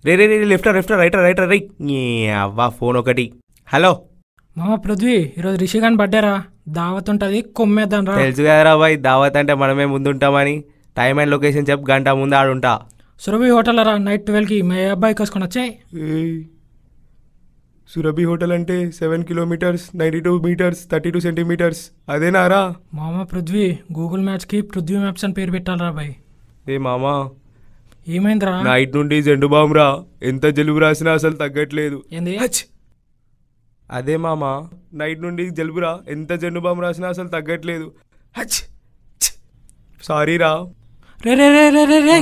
రే రే రే left right right right అవ్వా phone ఒకటి. Hello మామ పృథ్వీ, ఈరోజు రిషిగాన్ బర్త్డేరా, దావత్ ఉంటుంది, కొమ్మేద్దాం రా. తెలుసు కదరా బాయ్, దావత్ అంటే మనమే ముందుంటామని. టైం అండ్ లొకేషన్ చెప్పు, గంట ముందు ఆడుంటా. సురభి హోటల్ రా, నైట్ 12కి మా అబ్బాయి కోసుకొని వచ్చాయి. సురభి హోటల్ అంటే 7 కిలోమీటర్స్ 92 మీటర్స్ 32 సెంటీమీటర్స్ అదేనారా? మామ పృథ్వీ, గూగుల్ మ్యాప్స్కి పృథ్వీ మ్యాప్స్ అని పేరు పెట్టాలరా బాయ్. ఏ మామా ఏమైందిరా? నైట్ నుండి జెండు బాంరా, ఎంత జలుబు రాసినా అసలు తగ్గట్లేదు. ఏంది? అదే మామా, నైట్ నుండి జలుబురా, ఎంత జెండు బాంబు రాసినా అసలు తగ్గట్లేదు. సారీరా. రే రే రే రే రే రే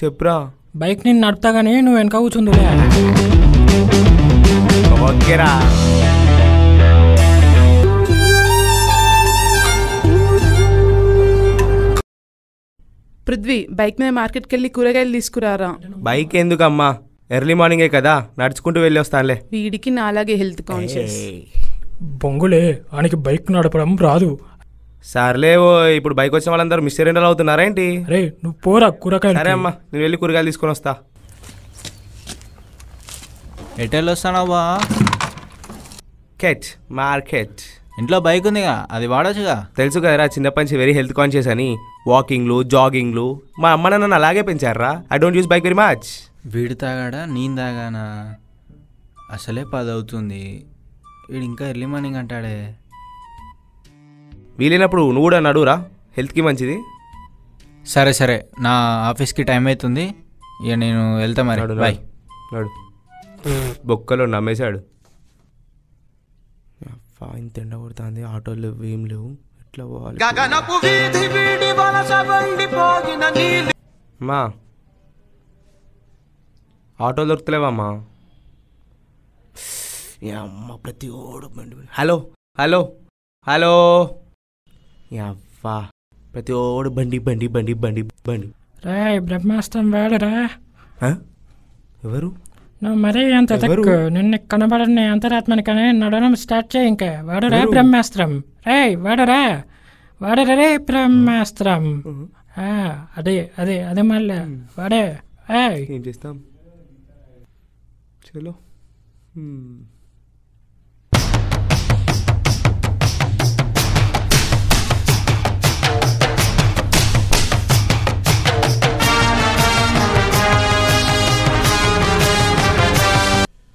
చెప్పురా. బైక్ నేను నడుపుతా కానీ నువ్వు వెనక కూర్చుందులే. ఓకేరా. పృథ్వీ, బైక్ మీద మార్కెట్కి వెళ్ళి కూరగాయలు తీసుకురారా. బైక్ ఎందుకమ్మా, ఎర్లీ మార్నింగే కదా, నడుచుకుంటూ వెళ్ళి వస్తానులే. వీడికి నాలాగే హెల్త్ కాన్షియస్. బొంగులే, ఆయనకి బైక్ నడపడం రాదు. సర్లే, ఇప్పుడు బైక్ వచ్చిన వాళ్ళందరూ మిస్టర్ ఎండలు అవుతున్నారా ఏంటి? రే నువ్వు పోరా కూరగాయలు. సరే అమ్మా, నేను వెళ్ళి కూరగాయలు తీసుకొని వస్తా. ఎటెల్ వస్తానా బా? మార్కెట్. ఇంట్లో బైక్ ఉందిగా, అది వాడచ్చుగా. తెలుసు కదరా, చిన్నప్పటి నుంచి వెరీ హెల్త్ కాన్షియస్ అని. వాకింగ్లు జాగింగ్లు మా అమ్మ నన్ను అలాగే పెంచారా. I don't use bike very much. వీడు తాగాడా నేను తాగానా? అసలే 10 అవుతుంది, వీడు ఇంకా ఎర్లీ మార్నింగ్ అంటాడే. వీలైనప్పుడు నువ్వు కూడా నడురా, హెల్త్కి మంచిది. సరే సరే, నా ఆఫీస్కి టైం అవుతుంది, ఇక నేను వెళ్తా మరి. బాయ్. నడు. బొక్కలో నమ్మేశాడు. ఇంత ఎండ కొడుతుంది, ఆటోలు లేవు, ఏం లేవు, ఎట్లా పోవాలి? అమ్మా ఆటోలు దొరుకుతలేవమ్మా. అమ్మ ప్రతి ఓడు బండి. హలో హలో హలో అవ్వా, ప్రతి ఓడు బండి బండి బండి బండి బండి. రే బ్రహ్మాస్త్రం వాడరా. ఎవరు? నువ్వు మరీ అంత తక్కువ, నిన్ను కనబడని అంతరాత్మని కానీ నడవడం స్టార్ట్ చేయి. ఇంకా వాడరా బ్రహ్మాస్త్రం. రే వాడరా, వాడరా రే బ్రహ్మాస్త్రం. అదే అదే అదే మళ్ళీ వాడే. ఏం చేస్తాం, చలో.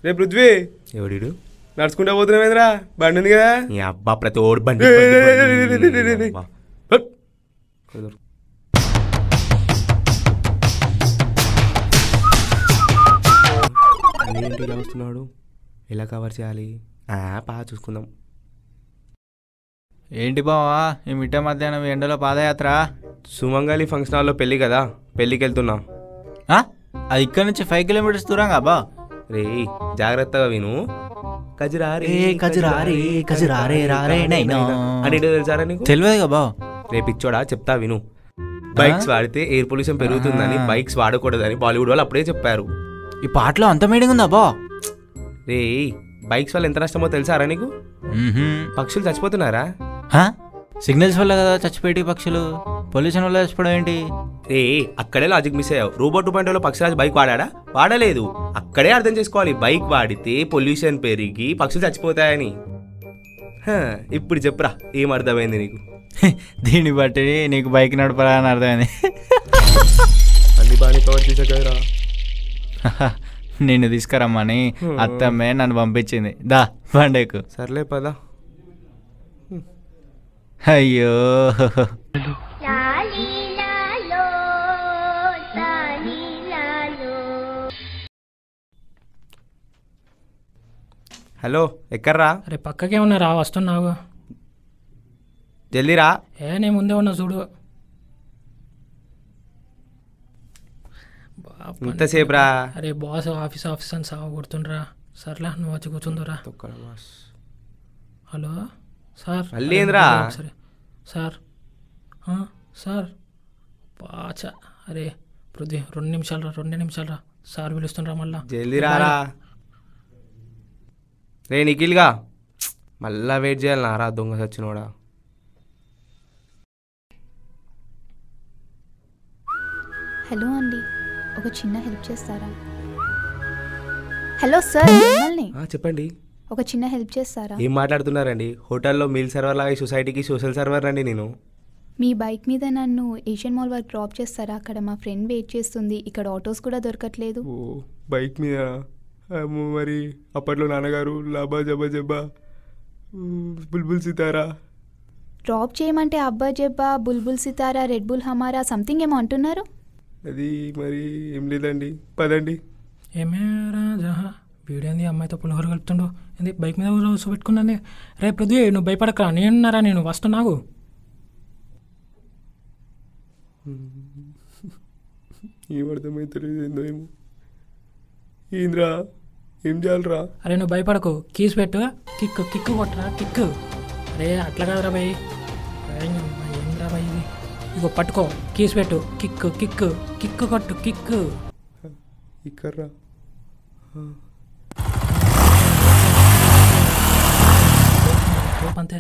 రే పృథ్వీ, ఎవడు నడుచుకుంటా పోతున్నావేంద్రా? బండి ఉంది కదా. అబ్బా ప్రతి ఓడి బండి. ఏంటి ఇలా వస్తున్నాడు, ఎలా కవర్ చేయాలి? చూసుకుందాం. ఏంటి బావా ఈ మిట్ట మధ్యాహ్నం ఎండలో పాదయాత్ర? సుమంగళి ఫంక్షన్ హాల్లో పెళ్ళి కదా, పెళ్ళికి వెళ్తున్నా. అది ఇక్కడ నుంచి 5 కిలోమీటర్స్ దూరంగా బా. రే జాగ్రత్తగా విను. తెలుసారా నీకు? తెలియదుగా బా. రేపిచ్చోడా చెప్తా విను. బైక్స్ వాడితే ఎయిర్ పొల్యూషన్ పెరుగుతుందని, బైక్స్ వాడకూడదని బాలీవుడ్ వాళ్ళు అప్పుడే చెప్పారు. ఈ పాటలో అంత మీనింగ్ ఉందా బా? రే బైక్స్ వల్ల ఎంత నష్టమో తెలుసారా నీకు? పక్షులు చచ్చిపోతున్నారా? సిగ్నల్స్ వల్ల కదా చచ్చిపోయేటి పక్షులు, పొల్యూషన్ వల్ల చచ్చిపోవడం ఏంటి? రే అక్కడే లాజిక్ మిస్ అయ్యావు. రోబోట్ 2.0లో పక్షిరాజు బైక్ వాడా? వాడలేదు. అక్కడే అర్థం చేసుకోవాలి, బైక్ వాడితే పొల్యూషన్ పెరిగి పక్షులు చచ్చిపోతాయని. ఇప్పుడు చెప్పురా, ఏం అర్థమైంది నీకు? దీన్ని బట్టి నీకు బైక్ నడపాలని అర్థమైంది. అన్ని బాగానే కవర్ చేసా కదరా. నిన్ను తీసుకురమ్మని అత్తమ్మే నన్ను పంపించింది. దా బండేకు. సర్లే పదా. అయ్యో హలో ఎక్కర్రా? అరే పక్కకే ఉన్నారా, వస్తున్నావు జల్దీరా. నీ ముందే ఉన్నా చూడు. ఇంతసేపు రా. అరే బాస్ ఆఫీస్ అని సాగు కొడుతుండ్రా. సర్లే నువ్వు వచ్చి కూర్చుందురా. Hello sir. మళ్ళీంద్రా? సరే సార్. సార్ బాచా. అరే పృథ్వీ 2 నిమిషాలు రా, సార్ పిలుస్తుండ్రా మళ్ళా. జల్దీ రారా. రే నిఖిల్గా మళ్ళా వెయిట్ చేయాలి నారా, దొంగ సచ్చినోడా. హలో అండి. ఒక చిన్న హెల్ప్ చేస్తారా? హలో సార్, మిమ్మల్ని చెప్పండి. ఒక చిన్న హెల్ప్ చేస్తారా? ఏం మాట్లాడుతున్నారండి? హోటల్లో మీల్ సర్వర్ లాగా సొసైటీకి సోషల్ సర్వర్ అండి నేను. మీ బైక్ మీద నన్ను ఏషియన్ మాల్ వరకు డ్రాప్ చేస్తారా? అక్కడ మా ఫ్రెండ్ వెయిట్ చేస్తుంది. ఇక్కడ ఆటోస్ కూడా దొరకట్లేదు. బైక్ మీద మరి అప్పట్లో నాన్నగారు లాబా జబా జబా బుల్బుల్ సితారా డ్రాప్ చేయమంటే అబ్బా జబ్బా బుల్బుల్ సితారా రెడ్ బుల్ హమారా సంథింగ్ ఏమో అంటున్నారు. అది మరి ఏం లేదండి, పదండి. ఏమేరా జహా వీడేంది అమ్మాయితో పులిహోర కలుపుతుండో, ఏంది బైక్ మీద రోజు పెట్టుకున్నది. రే పృథ్వీ, నువ్వు భయపడకరా, నేనున్నారా, నేను వస్తున్నాగు. ఏం అర్థమైతలేదు, ఏందో ఏమో. ఏంద్రా, ఏం చేయాలరా? అరే నువ్వు భయపడకు, కీస్ పెట్టు, కిక్కు కిక్కు కొట్టరా, కిక్కు. అరే అట్లా కాదురా భయ్, ఏంద్రా భయ్ ఇది, ఇగో పట్టుకో, కీస్ పెట్టు, కిక్కు కిక్కు కిక్కు కొట్టు, కిక్కు. ఇక్కడ్రా. అంతే.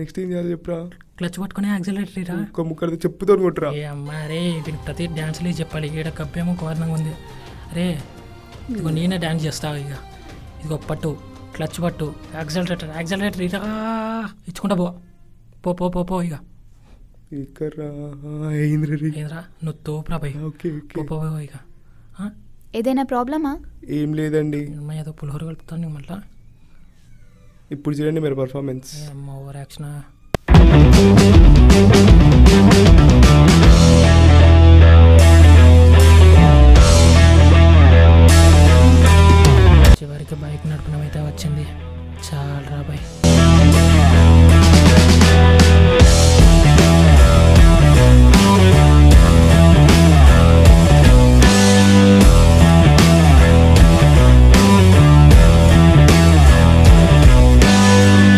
నెక్స్ట్ ఏం చేయాలి చెప్పరా? క్లచ్ పట్టుకుని యాక్సిలరేటర్ రా. ఒక ముక్కడితో చెప్పుతో కొట్టురా. ఏ అమ్మా రే, వీడికి ప్రతి డ్యాన్స్లే చెప్పాలి. ఈడ కప్పేమో కారణంగా ఉంది. అరే ఇదిగో నేనే డ్యాన్స్ చేస్తావు. ఇక ఇదిగో పట్టు, క్లచ్ పట్టు, యాక్సిలరేటర్ ఇరా ఇచ్చుకుంటా పో పో పో పో పో. ఇక ఏంద్రా నువ్వు తోపురా భయ్. పో పో ఇక. ఏదైనా ప్రాబ్లమా? ఏం లేదండి. అమ్మాయి ఏదో పులిహోర కలుపుతాను మళ్ళా. ఇప్పుడు చూడండి మీరు పర్ఫార్మెన్స్. అమ్మ ఓవర్ యాక్షన్.